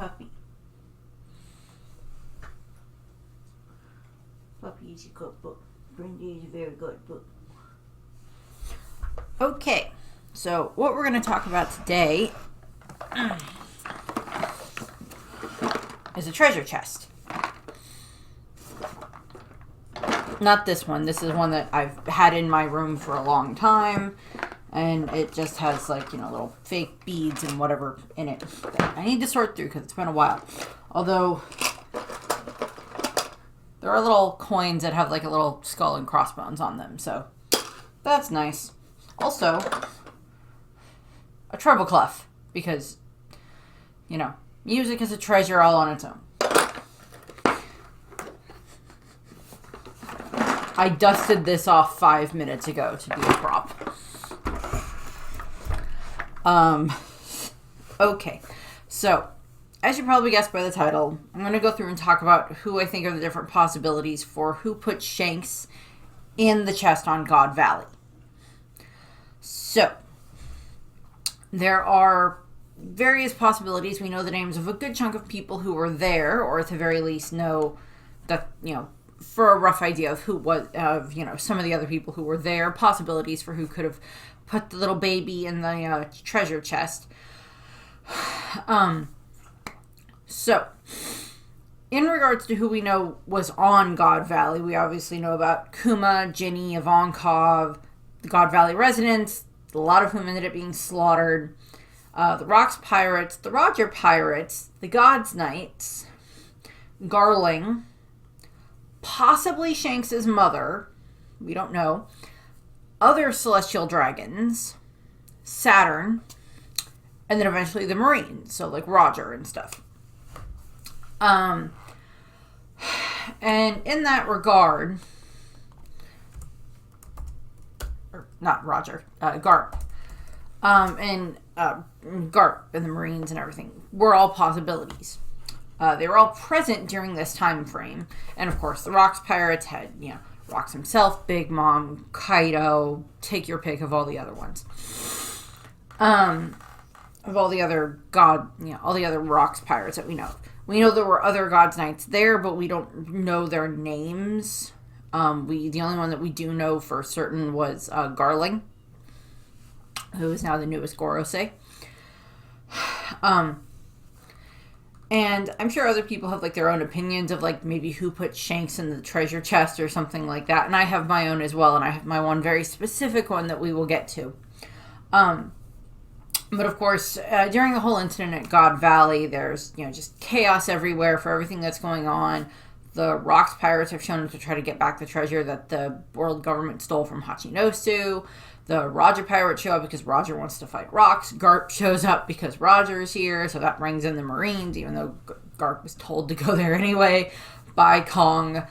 puppy. Puppy is a good book. Brenda is a very good book. Okay, so what we're going to talk about today is a treasure chest. Not this one. This is one that I've had in my room for a long time. And it just has, like, little fake beads and whatever in it that I need to sort through because it's been a while. Although, there are little coins that have, like, a little skull and crossbones on them. So, that's nice. Also, a treble clef. Because, music is a treasure all on its own. I dusted this off 5 minutes ago to be a prop. Okay, so, as you probably guessed by the title, I'm going to go through and talk about who I think are the different possibilities for who put Shanks in the chest on God Valley. So, there are various possibilities. We know the names of a good chunk of people who were there, or at the very least know that, for a rough idea of who was, some of the other people who were there, possibilities for who could have put the little baby in the treasure chest. So, in regards to who we know was on God Valley, we obviously know about Kuma, Ginny, Ivankov, the God Valley residents, a lot of whom ended up being slaughtered, the Rocks Pirates, the Roger Pirates, the God's Knights, Garling, possibly Shanks' mother, we don't know, other celestial dragons, Saturn, and then eventually the Marines, so like Roger and stuff. And in that regard, or not Roger, Garp, and Garp and the Marines and everything were all possibilities. They were all present during this time frame, and of course the Rocks Pirates had, Rocks himself, Big Mom, Kaido, take your pick of all the other ones. Of all the other all the other Rocks Pirates that we know. We know there were other God's Knights there, but we don't know their names. The only one that we do know for certain was Garling, who is now the newest Gorosei. And I'm sure other people have, like, their own opinions of, like, maybe who put Shanks in the treasure chest or something like that. And I have my own as well, and I have my one very specific one that we will get to. But, of course, during the whole incident at God Valley, there's, just chaos everywhere for everything that's going on. The Rocks Pirates have shown up to try to get back the treasure that the world government stole from Hachinosu. The Roger Pirates show up because Roger wants to fight Rocks. Garp shows up because Roger is here, so that brings in the Marines, even though Garp was told to go there anyway by Kong.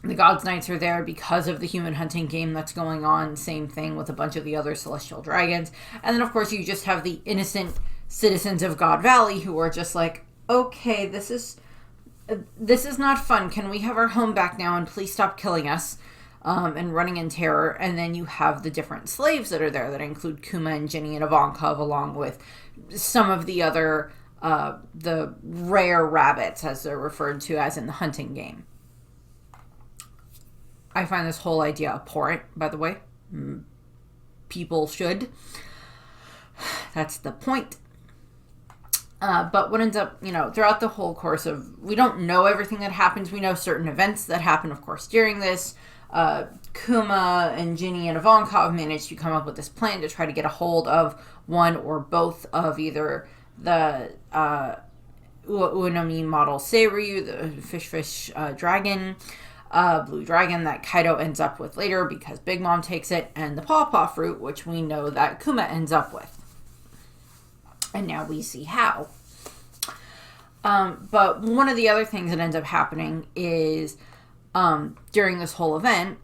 The God's Knights are there because of the human hunting game that's going on. Same thing with a bunch of the other celestial dragons. And then, of course, you just have the innocent citizens of God Valley who are just like, okay, this is not fun. Can we have our home back now and please stop killing us? And running in terror. And then you have the different slaves that are there that include Kuma and Ginny and Ivankov, along with some of the other, the rare rabbits, as they're referred to as in the hunting game. I find this whole idea abhorrent, by the way. People should. That's the point. But what ends up, throughout the whole course of, we don't know everything that happens. We know certain events that happen, of course, during this. Kuma and Ginny and Ivankov managed to come up with this plan to try to get a hold of one or both of either the Uenomi model Seiryu, the fish dragon, blue dragon that Kaido ends up with later because Big Mom takes it, and the pawpaw fruit, which we know that Kuma ends up with. And now we see how. But one of the other things that ends up happening is during this whole event,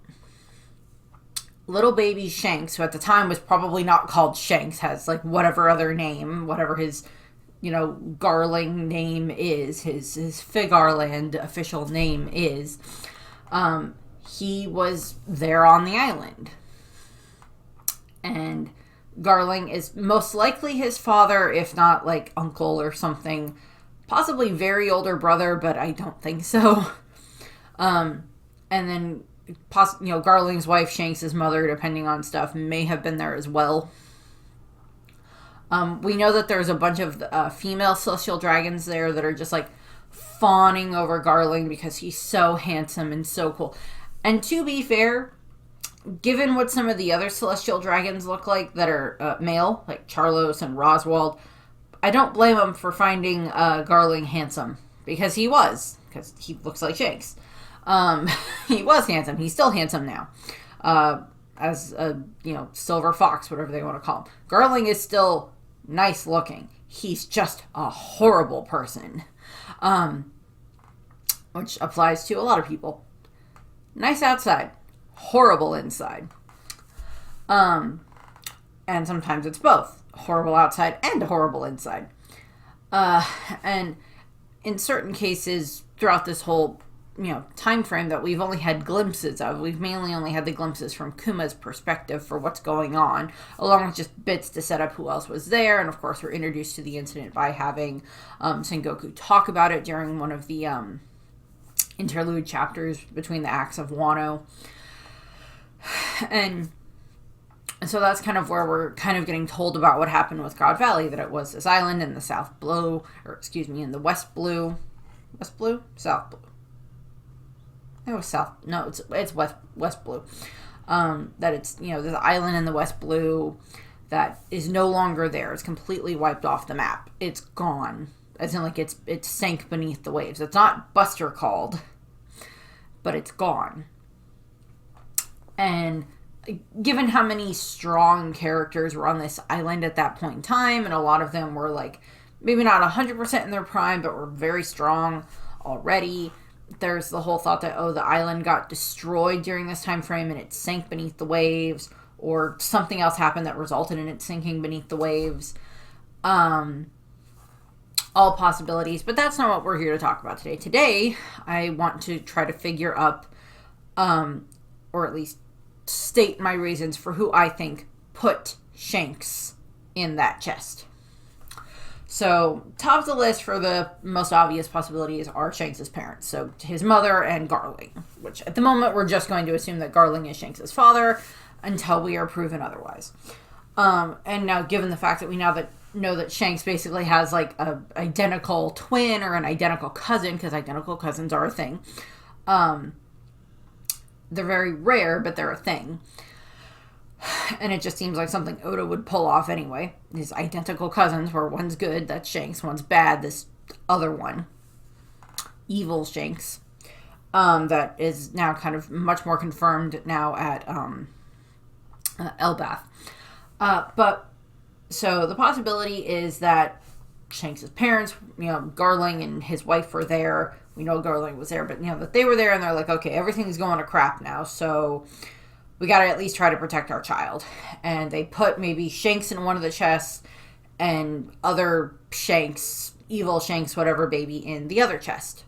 little baby Shanks, who at the time was probably not called Shanks, has like whatever other name, whatever his, Garling name is, his Figarland official name is, he was there on the island. And Garling is most likely his father, if not like uncle or something. Possibly very older brother, but I don't think so. And then, Garling's wife, Shanks' mother, depending on stuff, may have been there as well. We know that there's a bunch of female celestial dragons there that are just like fawning over Garling because he's so handsome and so cool. And to be fair, given what some of the other celestial dragons look like that are male, like Charlos and Roswald, I don't blame him for finding Garling handsome, because he looks like Shanks. He was handsome. He's still handsome now. As a, silver fox, whatever they want to call him. Garling is still nice looking. He's just a horrible person. Which applies to a lot of people. Nice outside, horrible inside. And sometimes it's both. Horrible outside and horrible inside. And in certain cases, throughout this whole time frame that we've only had glimpses of. We've mainly only had the glimpses from Kuma's perspective for what's going on, along with just bits to set up who else was there. And of course, we're introduced to the incident by having Sengoku talk about it during one of the interlude chapters between the acts of Wano. And so that's kind of where we're kind of getting told about what happened with God Valley, that it was this island in the South Blue, in the West Blue. West Blue? South Blue. It was South. No, it's West Blue. That it's, there's an island in the West Blue that is no longer there. It's completely wiped off the map. It's gone. As in, like, it sank beneath the waves. It's not Buster called, but it's gone. And given how many strong characters were on this island at that point in time, and a lot of them were, like, maybe not 100% in their prime, but were very strong already, there's the whole thought that, the island got destroyed during this time frame and it sank beneath the waves, or something else happened that resulted in it sinking beneath the waves. All possibilities, but that's not what we're here to talk about today. Today, I want to try to figure up, or at least state my reasons for who I think put Shanks in that chest. So, top of the list for the most obvious possibilities are Shanks' parents. So, his mother and Garling, which at the moment we're just going to assume that Garling is Shanks' father until we are proven otherwise. And now, given the fact that we know that Shanks basically has like a identical twin or an identical cousin, because identical cousins are a thing. They're very rare, but they're a thing. And it just seems like something Oda would pull off anyway. His identical cousins, where one's good, that's Shanks, one's bad, this other one. Evil Shanks. That is now kind of much more confirmed now at Elbath. So the possibility is that Shanks' parents, Garling and his wife were there. We know Garling was there, but that they were there, and they're like, okay, everything's going to crap now, so we got to at least try to protect our child. And they put maybe Shanks in one of the chests and other Shanks, evil Shanks, whatever baby, in the other chest.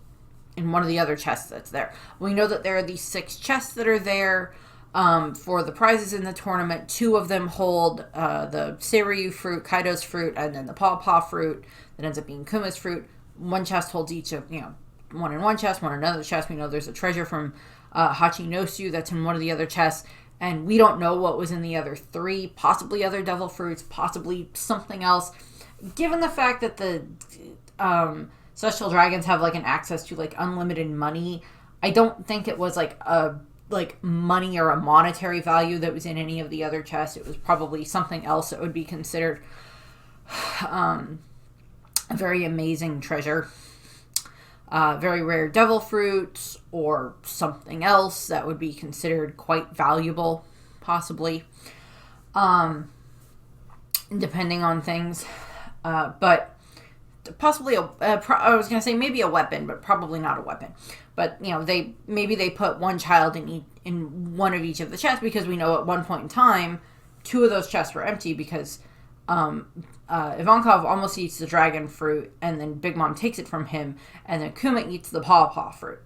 In one of the other chests that's there. We know that there are these 6 chests that are there for the prizes in the tournament. 2 of them hold the Seiryu fruit, Kaido's fruit, and then the Pawpaw fruit that ends up being Kuma's fruit. One chest holds each of, one in one chest, one in another chest. We know there's a treasure from Hachinosu that's in one of the other chests, and we don't know what was in the other 3, possibly other devil fruits, possibly something else. Given the fact that the Celestial Dragons have like an access to like unlimited money, I don't think it was like a money or a monetary value that was in any of the other chests. It was probably something else that would be considered a very amazing treasure. Very rare devil fruits, or something else that would be considered quite valuable, possibly, depending on things. But possibly I was going to say maybe a weapon, but probably not a weapon. But they put one child in one of each of the chests, because we know at one point in time 2 of those chests were empty because Ivankov almost eats the dragon fruit, and then Big Mom takes it from him, and then Kuma eats the pawpaw fruit.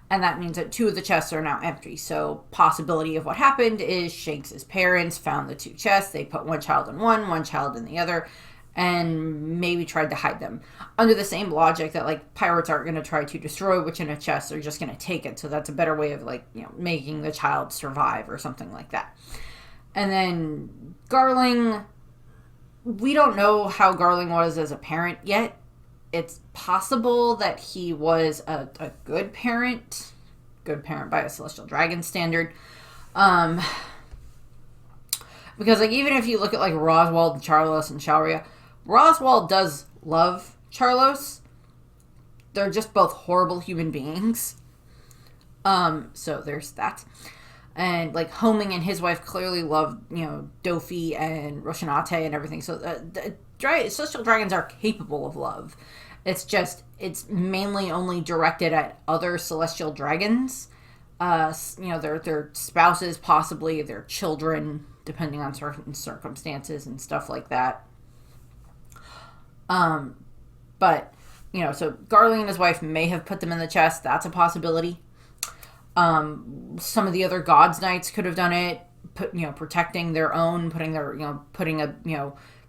And that means that 2 of the chests are now empty. So possibility of what happened is Shanks's parents found the 2 chests. They put one child in one child in the other, and maybe tried to hide them. Under the same logic that, like, pirates aren't going to try to destroy what's in a chest. They're just going to take it. So that's a better way of, like, making the child survive or something like that. And then Garling, we don't know how Garling was as a parent yet. It's possible that he was a good parent by a Celestial Dragon standard. Because, like, even if you look at, like, Roswald, Charlos, and Shalria, Roswald does love Charlos. They're just both horrible human beings. So there's that. And, like, Homing and his wife clearly loved, Dofi and Roshanate and everything. So Celestial Dragons are capable of love. It's mainly only directed at other Celestial Dragons. Their spouses, possibly their children, depending on certain circumstances and stuff like that. But, so Garling and his wife may have put them in the chest. That's a possibility. Some of the other God's Knights could have done it, protecting their own,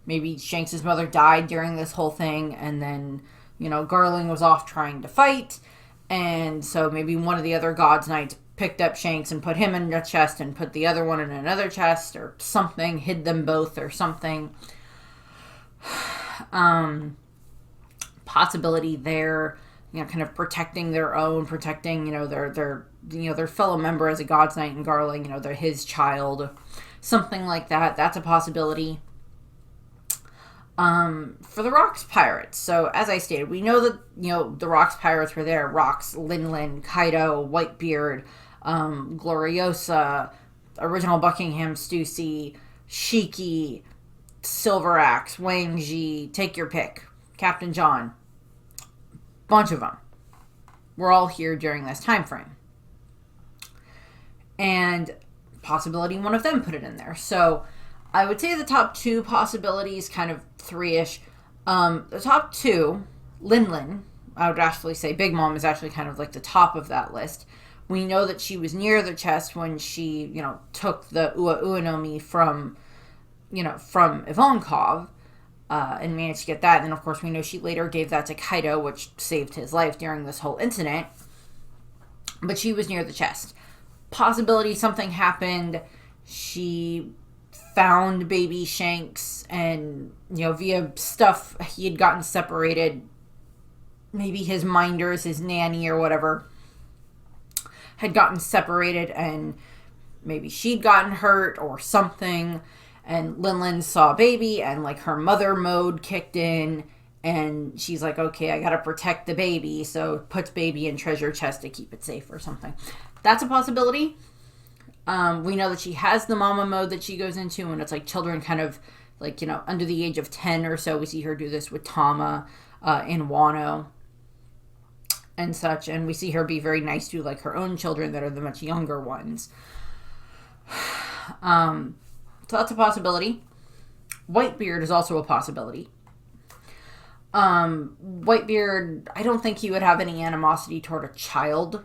maybe Shanks' mother died during this whole thing, and then, Garling was off trying to fight, and so maybe one of the other God's Knights picked up Shanks and put him in a chest and put the other one in another chest or something, hid them both or something. Possibility there, kind of protecting their own, protecting, their fellow member as a God's Knight and Garling, they're his child, something like that. That's a possibility. For the Rocks Pirates, so as I stated, we know that, the Rocks Pirates were there. Rocks, Linlin, Kaido, Whitebeard, Gloriosa, original Buckingham Stussy, Shiki, Silver Axe, Wang Ji, take your pick, Captain John. Bunch of them. We're all here during this time frame. And possibility one of them put it in there. So I would say the top 2 possibilities, kind of 3-ish. The top 2, Linlin, I would actually say Big Mom is actually kind of like the top of that list. We know that she was near the chest when she, took the Ua Uenomi from Ivankov, and managed to get that. And then, of course, we know she later gave that to Kaido, which saved his life during this whole incident. But she was near the chest. Possibility something happened. She found baby Shanks, and, via stuff, he had gotten separated. Maybe his minders, his nanny or whatever, had gotten separated, and maybe she'd gotten hurt or something. And Linlin saw baby, and, like, her mother mode kicked in, and she's like, okay, I gotta protect the baby, so puts baby in treasure chest to keep it safe or something. That's a possibility. We know that she has the mama mode that she goes into, and it's, like, children kind of, like, under the age of 10 or so. We see her do this with Tama in Wano and such, and we see her be very nice to, like, her own children that are the much younger ones. So that's a possibility. Whitebeard is also a possibility. Whitebeard, I don't think he would have any animosity toward a child.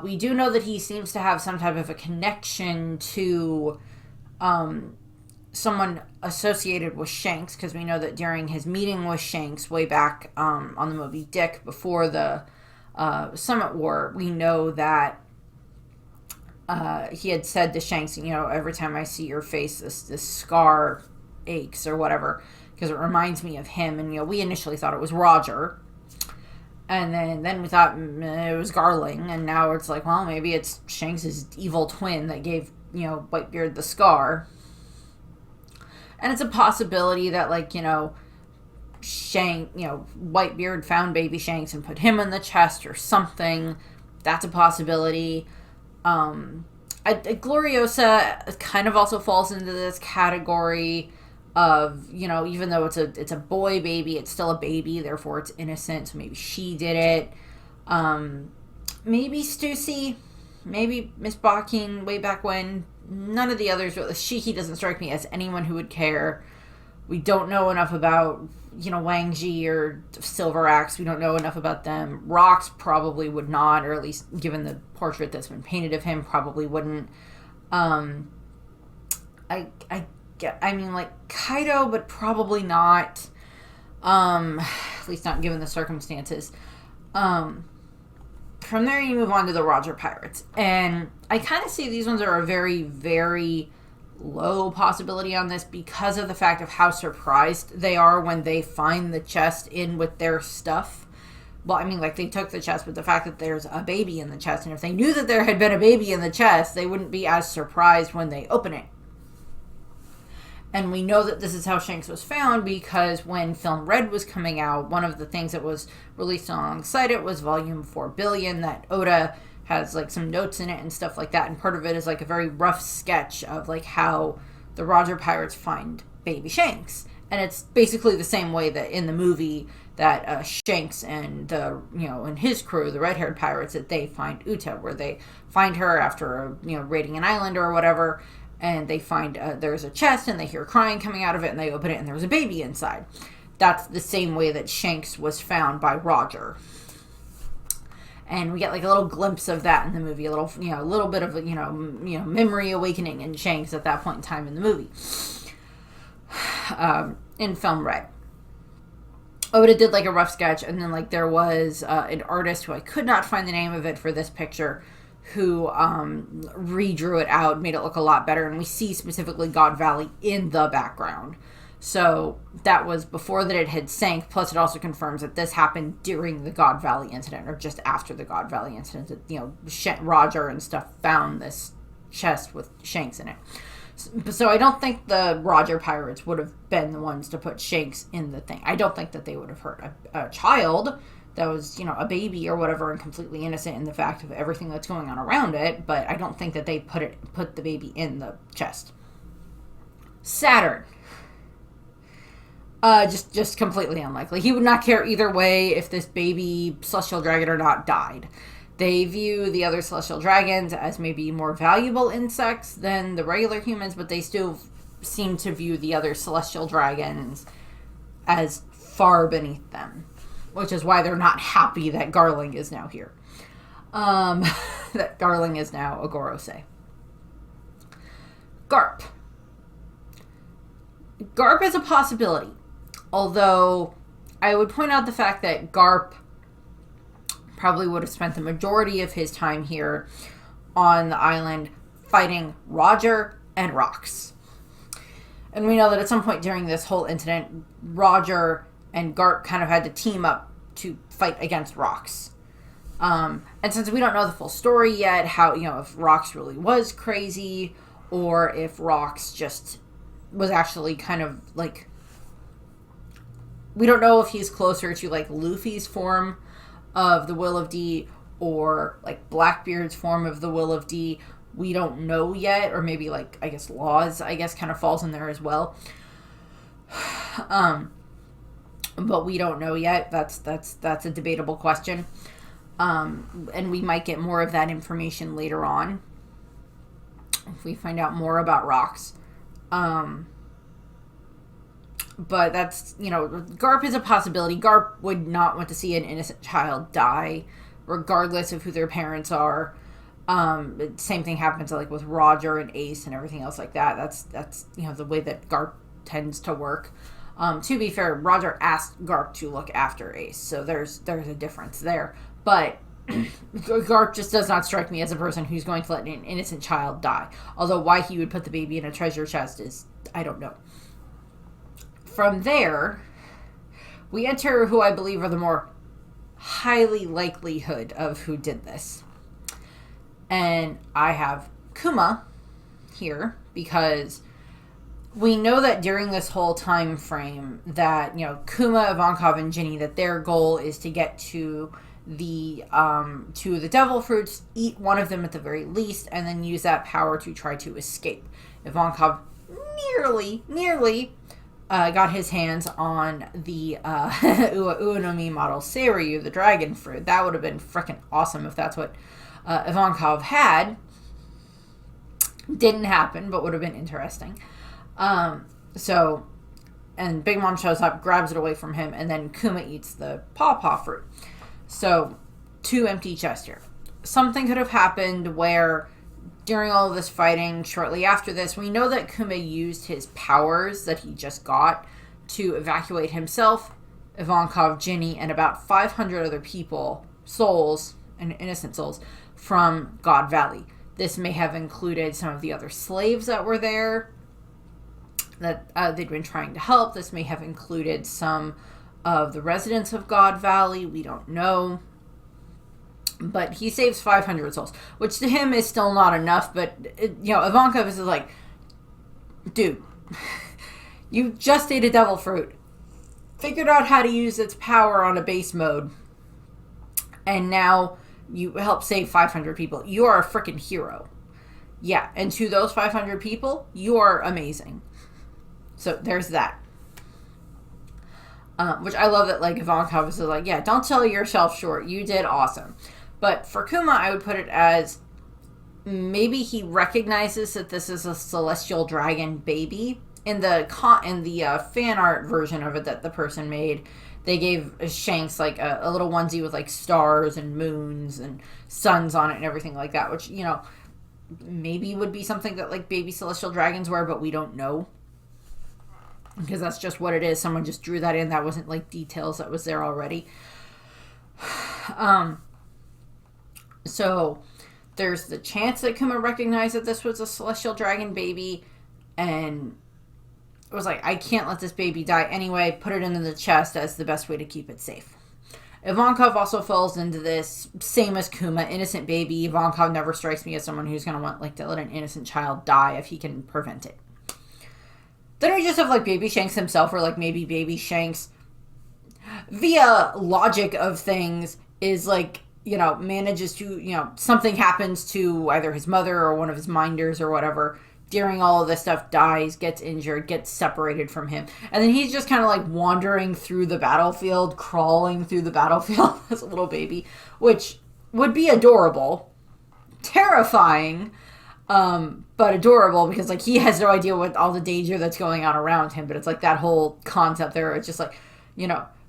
We do know that he seems to have some type of a connection to someone associated with Shanks, because we know that during his meeting with Shanks way back on the Moby Dick before the Summit War, we know that he had said to Shanks, every time I see your face, this scar aches or whatever, because it reminds me of him. And, we initially thought it was Roger. And then we thought it was Garling. And now it's like, well, maybe it's Shanks' evil twin that gave, Whitebeard the scar. And it's a possibility that, like, Whitebeard found baby Shanks and put him in the chest or something. That's a possibility. Gloriosa kind of also falls into this category of, even though it's a boy baby, it's still a baby, therefore it's innocent, so maybe she did it. Maybe Stussy, maybe Miss Bakken way back when. None of the others, Shiki doesn't strike me as anyone who would care. We don't know enough about, Wang Ji or Silver Axe. We don't know enough about them. Rocks probably would not, or at least given the portrait that's been painted of him, probably wouldn't. I mean, like Kaido, but probably not. At least not given the circumstances. From there, you move on to the Roger Pirates, and I kind of see these ones are a very, very low possibility on this because of the fact of how surprised they are when they find the chest in with their stuff. Well, I mean, like, they took the chest, but the fact that there's a baby in the chest, and if they knew that there had been a baby in the chest, they wouldn't be as surprised when they open it. And we know that this is how Shanks was found because when Film Red was coming out, one of the things that was released alongside it was Volume 4 Billion, that Oda has, like, some notes in it and stuff like that, and part of it is, like, a very rough sketch of, like, how the Roger Pirates find baby Shanks. And it's basically the same way that in the movie that Shanks and and his crew, the red-haired pirates, that they find Uta, where they find her after raiding an island or whatever, and they find there's a chest and they hear crying coming out of it, and they open it and there's a baby inside. That's the same way that Shanks was found by Roger. And we get like a little glimpse of that in the movie, a little bit of memory awakening in Shanks at that point in time in the movie. In Film Red, Oda did like a rough sketch, and then like there was an artist who I could not find the name of it for this picture, who redrew it out, made it look a lot better, and we see specifically God Valley in the background. So that was before that it had sank, plus it also confirms that this happened during the God Valley incident, or just after the God Valley incident, that, Roger and stuff found this chest with Shanks in it. So I don't think the Roger Pirates would have been the ones to put Shanks in the thing. I don't think that they would have hurt a child that was, a baby or whatever, and completely innocent in the fact of everything that's going on around it, but I don't think that they put the baby in the chest. Saturn. Just completely unlikely. He would not care either way if this baby celestial dragon or not died. They view the other celestial dragons as maybe more valuable insects than the regular humans, but they still seem to view the other celestial dragons as far beneath them, which is why they're not happy that Garling is now here. That Garling is now a Gorosei. Garp. Garp is a possibility, although I would point out the fact that Garp probably would have spent the majority of his time here on the island fighting Roger and Rox. And we know that at some point during this whole incident, Roger and Garp kind of had to team up to fight against Rox. And since we don't know the full story yet, how, if Rox really was crazy, or if Rox just was actually kind of like, we don't know if he's closer to like Luffy's form of the Will of D or like Blackbeard's form of the Will of D. We don't know yet, or maybe like, I guess Laws, kind of falls in there as well. But we don't know yet. That's a debatable question. And we might get more of that information later on if we find out more about Rox. But that's, Garp is a possibility. Garp would not want to see an innocent child die, regardless of who their parents are. Same thing happens like with Roger and Ace and everything else like that. That's the way that Garp tends to work. To be fair, Roger asked Garp to look after Ace, so there's a difference there. But Garp just does not strike me as a person who's going to let an innocent child die. Although why he would put the baby in a treasure chest is, I don't know. From there, we enter who I believe are the more highly likelihood of who did this. And I have Kuma here because we know that during this whole time frame that, Kuma, Ivankov, and Ginny, that their goal is to get to the devil fruits, eat one of them at the very least, and then use that power to try to escape. Ivankov nearly got his hands on the Uenomi model Seiryu, the dragon fruit. That would have been freaking awesome if that's what Ivankov had. Didn't happen, but would have been interesting. So And Big Mom shows up, grabs it away from him, and then Kuma eats the pawpaw fruit. So, 2 empty chests here. Something could have happened where during all of this fighting, shortly after this, we know that Kuma used his powers that he just got to evacuate himself, Ivankov, Ginny, and about 500 other people, souls, and innocent souls, from God Valley. This may have included some of the other slaves that were there that they'd been trying to help. This may have included some of the residents of God Valley. We don't know. But he saves 500 souls, which to him is still not enough. But, Ivankov is like, dude, you just ate a devil fruit, figured out how to use its power on a base mode, and now you help save 500 people. You are a freaking hero. Yeah, and to those 500 people, you are amazing. So there's that. Which I love that, like, Ivankov is like, yeah, don't sell yourself short. You did awesome. But for Kuma, I would put it as maybe he recognizes that this is a celestial dragon baby. In the fan art version of it that the person made, they gave Shanks like a little onesie with like stars and moons and suns on it and everything like that, which, maybe would be something that like baby celestial dragons wear, but we don't know. Because that's just what it is. Someone just drew that in. That wasn't like details that was there already. So there's the chance that Kuma recognized that this was a celestial dragon baby and it was like, I can't let this baby die anyway. Put it into the chest as the best way to keep it safe. Ivankov also falls into this, same as Kuma, innocent baby. Ivankov never strikes me as someone who's going to want like to let an innocent child die if he can prevent it. Then we just have like Baby Shanks himself, or like maybe Baby Shanks, via logic of things, is like, manages to, something happens to either his mother or one of his minders or whatever. During all of this stuff, dies, gets injured, gets separated from him. And then he's just kind of like wandering through the battlefield, crawling through the battlefield as a little baby, which would be adorable, terrifying, but adorable because like he has no idea what all the danger that's going on around him. But it's like that whole concept there. It's just like,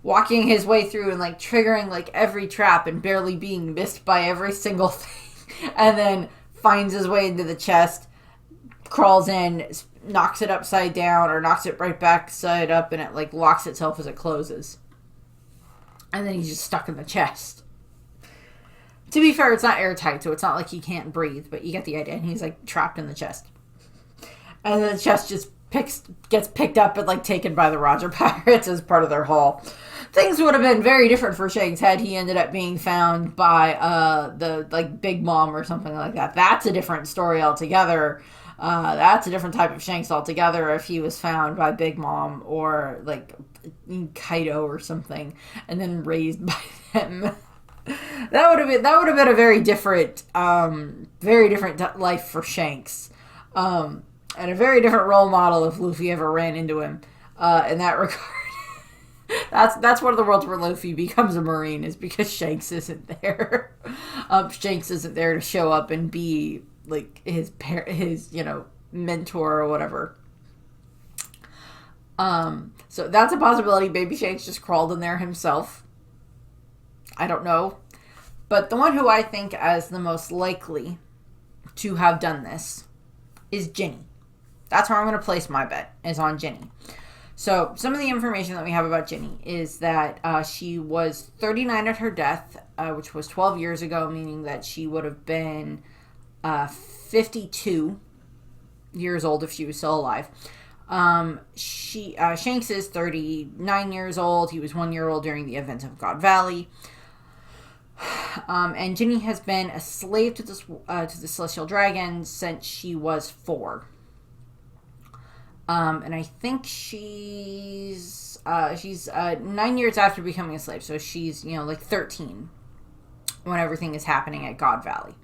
walking his way through and like triggering like every trap and barely being missed by every single thing. And then finds his way into the chest, crawls in, knocks it upside down or knocks it right back side up, and it like locks itself as it closes. And then he's just stuck in the chest. To be fair, it's not airtight, so it's not like he can't breathe, but you get the idea. And he's like trapped in the chest. And then the chest just gets picked up and like taken by the Roger Pirates as part of their haul. Things would have been very different for Shanks had he ended up being found by the like Big Mom or something like that. That's a different story altogether. That's a different type of Shanks altogether if he was found by Big Mom or like Kaido or something and then raised by them. That would have been a very different life for Shanks, and a very different role model if Luffy ever ran into him in that regard. That's one of the worlds where Luffy becomes a Marine, is because Shanks isn't there. Shanks isn't there to show up and be like his mentor or whatever. So that's a possibility. Baby Shanks just crawled in there himself. I don't know. But the one who I think as the most likely to have done this is Ginny. That's where I'm going to place my bet, is on Ginny. So some of the information that we have about Ginny is that she was 39 at her death, which was 12 years ago, meaning that she would have been 52 years old if she was still alive. Shanks is 39 years old. He was 1 year old during the events of God Valley. And Ginny has been a slave to the Celestial Dragon since she was 4. And I think she's 9 years after becoming a slave, so she's like 13 when everything is happening at God Valley.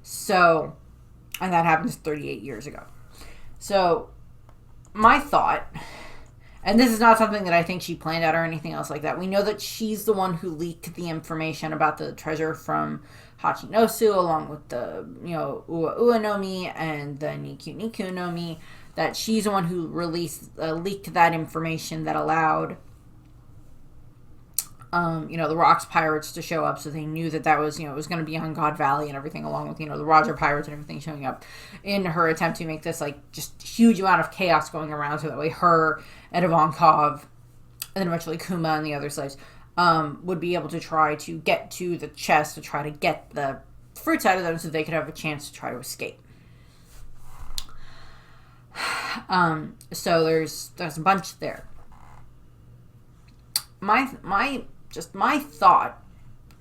So, and that happens 38 years ago. So, my thought, and this is not something that I think she planned out or anything else like that. We know that she's the one who leaked the information about the treasure from Hachinosu, along with the, Ua Ua no Mi and the Niku Niku no Mi. that she's the one who leaked that information that allowed the Rocks pirates to show up, so they knew that was, it was going to be on God Valley and everything, along with, the Roger pirates and everything showing up in her attempt to make this, just huge amount of chaos going around, so that way her and Ivankov, and then eventually Kuma and the other slaves, would be able to try to get to the chest to try to get the fruits out of them so they could have a chance to try to escape. So there's a bunch there. My thought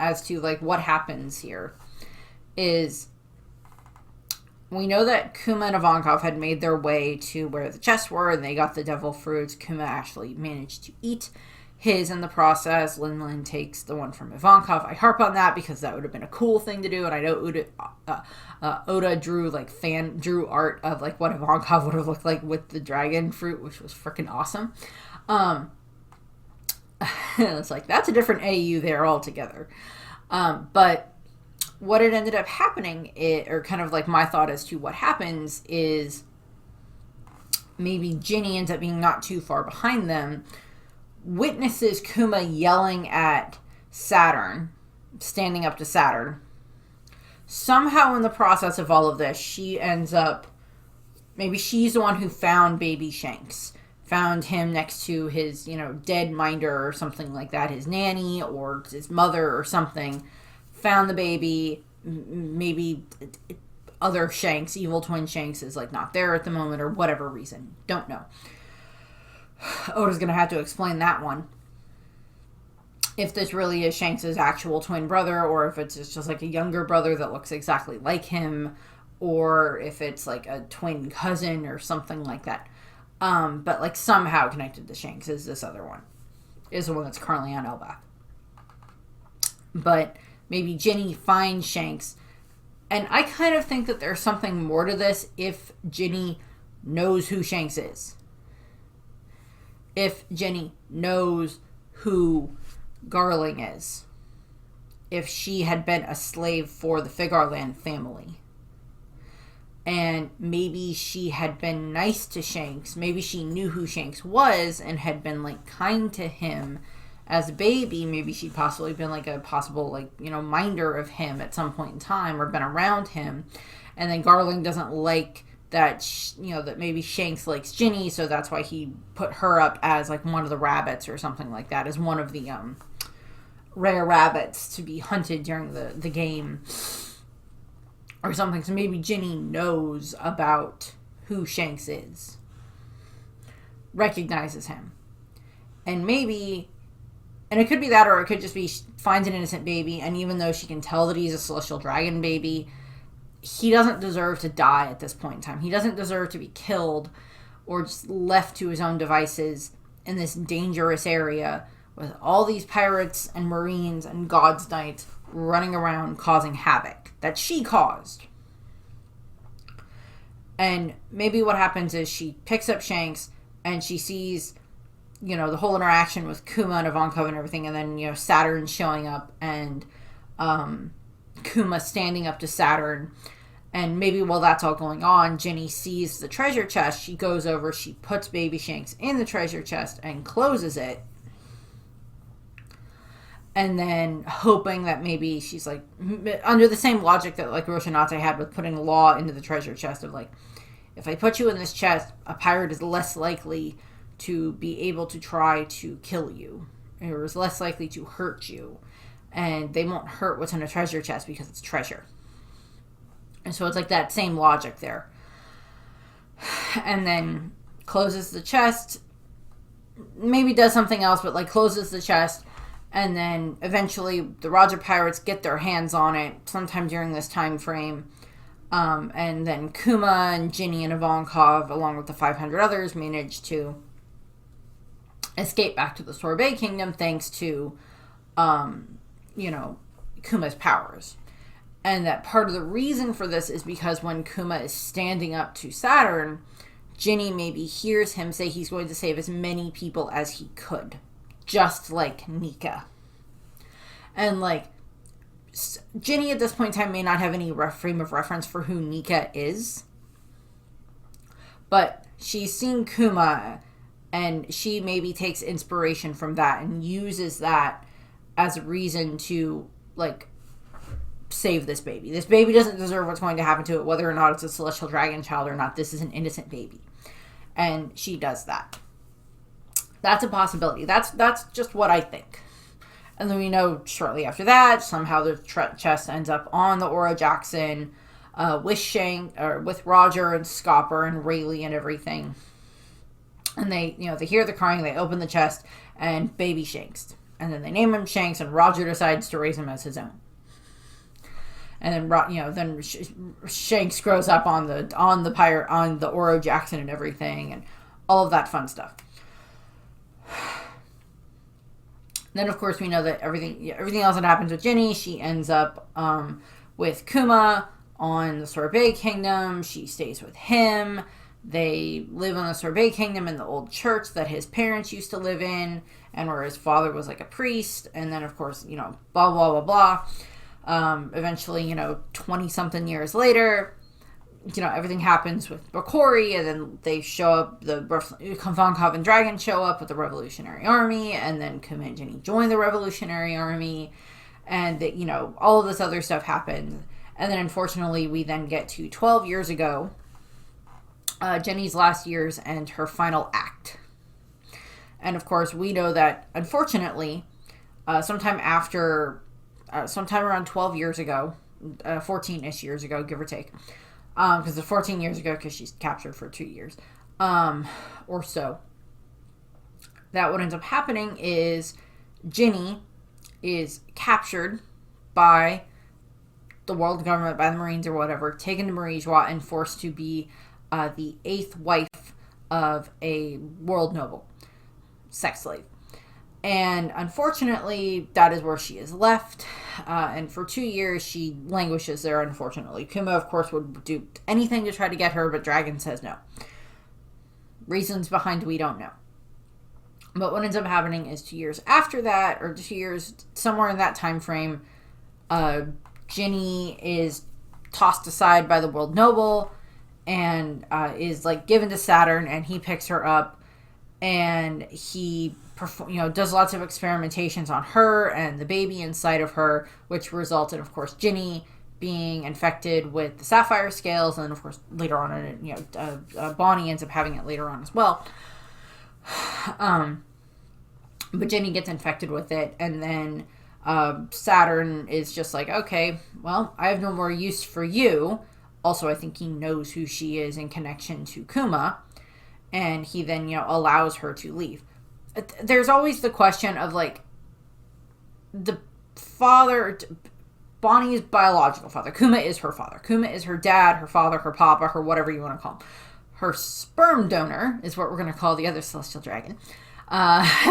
as to what happens here is, we know that Kuma and Ivankov had made their way to where the chests were and they got the devil fruits. Kuma actually managed to eat his in the process. Lin takes the one from Ivankov. I harp on that because that would have been a cool thing to do, and I know Oda drew art of what Ivankov would have looked like with the dragon fruit, which was freaking awesome. It's that's a different AU there altogether. But what it ended up happening, or kind of my thought as to what happens, is maybe Ginny ends up being not too far behind them, witnesses Kuma yelling at Saturn, standing up to Saturn. Somehow in the process of all of this, she ends up, maybe she's the one who found baby Shanks. Found him next to his, dead minder or something like that, his nanny or his mother or something. Found the baby, maybe other Shanks, evil twin Shanks is not there at the moment or whatever reason. Don't know. Oda's going to have to explain that one. If this really is Shanks' actual twin brother, or if it's just a younger brother that looks exactly like him, or if it's a twin cousin or something like that. But somehow connected to Shanks is this other one. Is the one that's currently on Elbaf. But maybe Ginny finds Shanks. And I kind of think that there's something more to this if Ginny knows who Shanks is. If Ginny knows who Garling is. If she had been a slave for the Figarland family. And maybe she had been nice to Shanks. Maybe she knew who Shanks was and had been kind to him as a baby. Maybe she'd possibly been a possible minder of him at some point in time, or been around him. And then Garling doesn't like that, that maybe Shanks likes Ginny, so that's why he put her up as one of the rabbits or something like that, as one of the rare rabbits to be hunted during the game. Or something. So maybe Ginny knows about who Shanks is. Recognizes him. And maybe, and it could be that, or it could just be finds an innocent baby, and even though she can tell that he's a celestial dragon baby, he doesn't deserve to die at this point in time. He doesn't deserve to be killed or just left to his own devices in this dangerous area with all these pirates and marines and God's Knights running around causing havoc that she caused. And maybe what happens is she picks up Shanks and she sees, the whole interaction with Kuma and Ivankov and everything, and then, Saturn showing up and Kuma standing up to Saturn. And maybe while that's all going on, Ginny sees the treasure chest. She goes over, she puts baby Shanks in the treasure chest and closes it. And then hoping that maybe she's under the same logic that Roshinate had with putting Law into the treasure chest of if I put you in this chest, a pirate is less likely to be able to try to kill you, or is less likely to hurt you, and they won't hurt what's in a treasure chest because it's treasure. And so it's that same logic there. And then closes the chest, maybe does something else, but closes the chest. And then eventually the Roger pirates get their hands on it sometime during this time frame. And then Kuma and Ginny and Ivankov, along with the 500 others, manage to escape back to the Sorbet Kingdom thanks to, Kuma's powers. And that part of the reason for this is because when Kuma is standing up to Saturn, Ginny maybe hears him say he's going to save as many people as he could. Just like Nika. And Ginny at this point in time may not have any frame of reference for who Nika is, but she's seen Kuma, and she maybe takes inspiration from that and uses that as a reason to, like, save this baby. This baby doesn't deserve what's going to happen to it, whether or not it's a celestial dragon child or not. This is an innocent baby. And she does that. That's a possibility. That's just what I think. And then we know shortly after that, somehow the chest ends up on the Oro Jackson with Roger and Scopper and Rayleigh and everything. And they hear the crying, they open the chest, and baby Shanks. And then they name him Shanks, and Roger decides to raise him as his own. And then Shanks grows up on the Oro Jackson and everything, and all of that fun stuff. Then, of course, we know that everything else that happens with Ginny, she ends up with Kuma on the Sorbet Kingdom. She stays with him. They live on the Sorbet Kingdom in the old church that his parents used to live in, and where his father was like a priest. And then, of course, blah, blah, blah, blah. Eventually, 20-something years later, everything happens with Bakori, and then they show up, the Von Cov and Dragon show up with the Revolutionary Army, and then Kuma and Ginny join the Revolutionary Army, and all of this other stuff happens. And then, unfortunately, we then get to 12 years ago, Jenny's last years and her final act. And, of course, we know that, unfortunately, sometime around 12 years ago, 14-ish years ago, give or take, because it's 14 years ago because she's captured for 2 years or so, that what ends up happening is Ginny is captured by the world government, by the Marines or whatever, taken to Marijois and forced to be the 8th wife of a world noble, sex slave. And unfortunately, that is where she is left. And for 2 years, she languishes there, unfortunately. Kuma, of course, would do anything to try to get her, but Dragon says no. Reasons behind we don't know. But what ends up happening is 2 years after that, or 2 years, somewhere in that time frame, Ginny is tossed aside by the world noble and is given to Saturn, and he picks her up, and he does lots of experimentations on her and the baby inside of her, which resulted, of course, Ginny being infected with the sapphire scales, and then, of course, later on, Bonnie ends up having it later on as well. But Ginny gets infected with it, and then Saturn is just like, okay, well, I have no more use for you. Also, I think he knows who she is in connection to Kuma, and he then, allows her to leave. There's always the question of, the father, Bonnie's biological father. Kuma is her father. Kuma is her dad, her father, her papa, her whatever you want to call him. Her sperm donor is what we're going to call the other celestial dragon,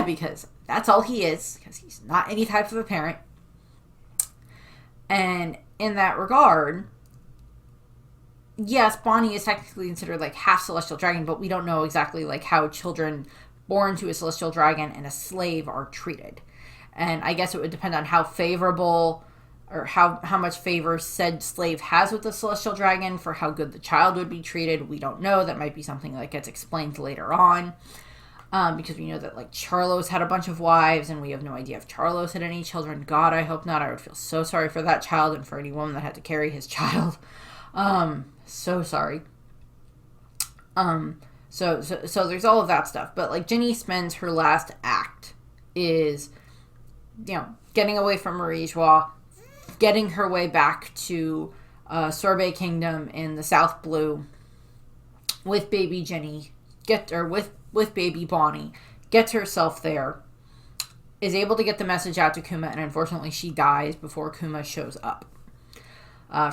because that's all he is, because he's not any type of a parent. And in that regard, yes, Bonnie is technically considered half celestial dragon, but we don't know exactly how children born to a celestial dragon and a slave are treated. And I guess it would depend on how favorable or how much favor said slave has with the celestial dragon for how good the child would be treated. We don't know. That might be something that gets explained later on. Because we know that Charlos had a bunch of wives, and we have no idea if Charlos had any children. God, I hope not. I would feel so sorry for that child and for any woman that had to carry his child. So sorry. So there's all of that stuff. But, Ginny spends her last act is, getting away from Marijois, getting her way back to Sorbet Kingdom in the South Blue with baby Ginny, with baby Bonnie, gets herself there, is able to get the message out to Kuma, and unfortunately she dies before Kuma shows up.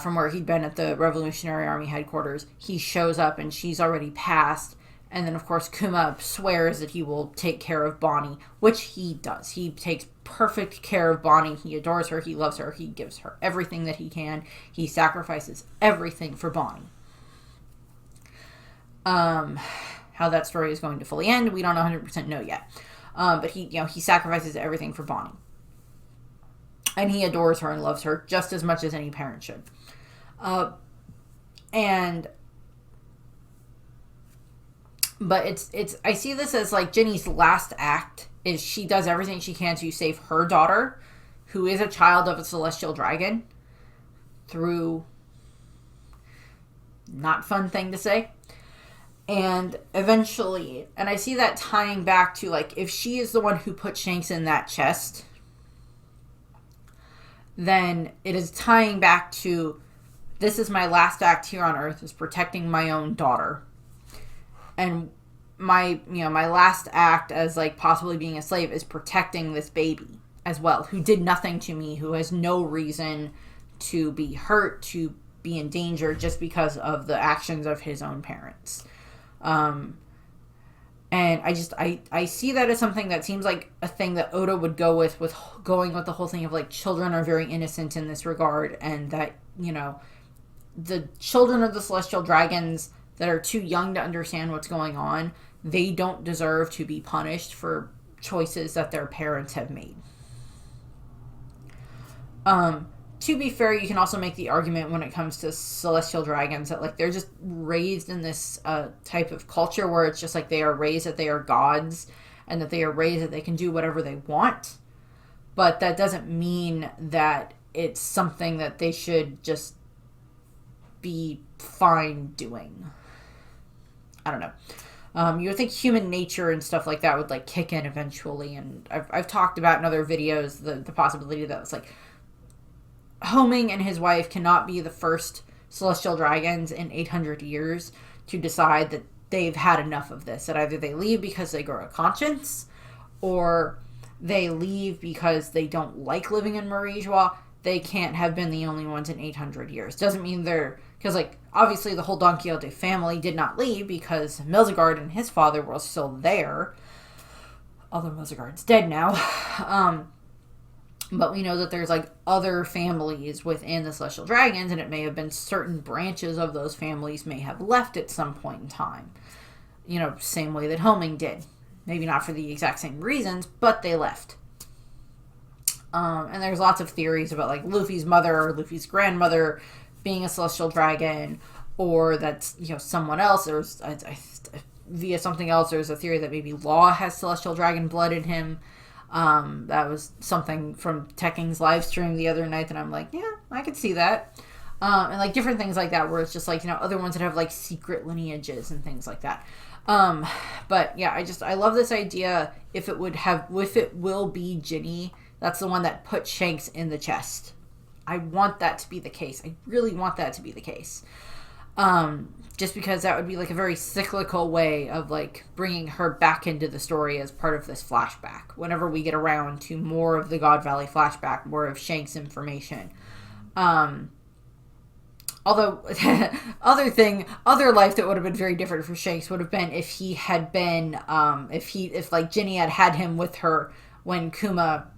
From where he'd been at the Revolutionary Army headquarters, he shows up and she's already passed. And then, of course, Kuma swears that he will take care of Bonnie, which he does. He takes perfect care of Bonnie. He adores her. He loves her. He gives her everything that he can. He sacrifices everything for Bonnie. How that story is going to fully end, we don't 100% know yet. But he sacrifices everything for Bonnie. And he adores her and loves her just as much as any parent should. And But I see this as like Ginny's last act is she does everything she can to save her daughter, who is a child of a celestial dragon, through, not fun thing to say. And eventually, and I see that tying back to, like, if she is the one who put Shanks in that chest, then it is tying back to, this is my last act here on Earth, is protecting my own daughter. And my last act as, like, possibly being a slave is protecting this baby as well, who did nothing to me, who has no reason to be hurt, to be in danger, just because of the actions of his own parents. And I see that as something that seems like a thing that Oda would go with going with the whole thing of, like, children are very innocent in this regard, and that, the children of the celestial dragons that are too young to understand what's going on, they don't deserve to be punished for choices that their parents have made. To be fair, you can also make the argument when it comes to celestial dragons that, like, they're just raised in this type of culture where it's just like they are raised that they are gods and that they are raised that they can do whatever they want. But that doesn't mean that it's something that they should just be fine doing. I don't know. You would think human nature and stuff like that would, like, kick in eventually. And I've talked about in other videos the possibility that it's like, Homing and his wife cannot be the first celestial dragons in 800 years to decide that they've had enough of this. That either they leave because they grow a conscience, or they leave because they don't like living in Marie-Joie. They can't have been the only ones in 800 years. Doesn't mean they're... Because, like, obviously the whole Don Quixote family did not leave because Melzigard and his father were still there. Although Melzigard's dead now. But we know that there's, like, other families within the Celestial Dragons, and it may have been certain branches of those families may have left at some point in time. Same way that Homing did. Maybe not for the exact same reasons, but they left. And there's lots of theories about, like, Luffy's mother or Luffy's grandmother being a Celestial Dragon, or that's, someone else. There's, via something else, there's a theory that maybe Law has Celestial Dragon blood in him. That was something from Tekking's live stream the other night that I'm like, yeah, I could see that. And, like, different things like that where it's just, like, other ones that have, like, secret lineages and things like that. But yeah, I love this idea. If it will be Ginny, that's the one that put Shanks in the chest. I want that to be the case. I really want that to be the case. Just because that would be, like, a very cyclical way of, like, bringing her back into the story as part of this flashback. Whenever we get around to more of the God Valley flashback, more of Shanks' information. Although, other life that would have been very different for Shanks would have been if he had been, if like, Ginny had him with her when Kuma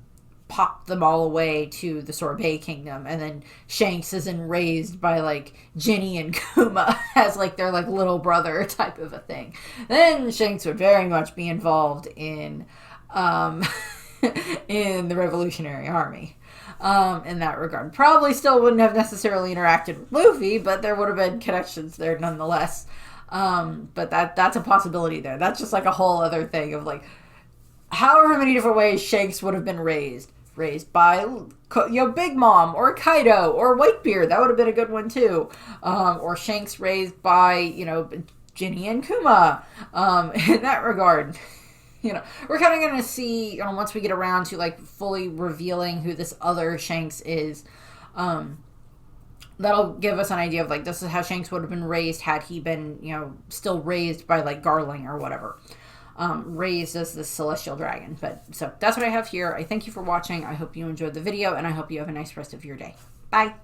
popped them all away to the Sorbet Kingdom, and then Shanks is raised by, like, Ginny and Kuma as, like, their, like, little brother type of a thing. Then Shanks would very much be involved in in the Revolutionary Army. In that regard. Probably still wouldn't have necessarily interacted with Luffy, but there would have been connections there nonetheless. But that's a possibility there. That's just, like, a whole other thing of, like, however many different ways Shanks would have been raised. Raised by, Big Mom, or Kaido, or Whitebeard. That would have been a good one, too. Or Shanks raised by, Ginny and Kuma. In that regard. We're kind of going to see, once we get around to, like, fully revealing who this other Shanks is, that'll give us an idea of, like, this is how Shanks would have been raised had he been, still raised by, like, Garling or whatever. Raised as the Celestial Dragon. But, so, that's what I have here. I thank you for watching. I hope you enjoyed the video, and I hope you have a nice rest of your day. Bye!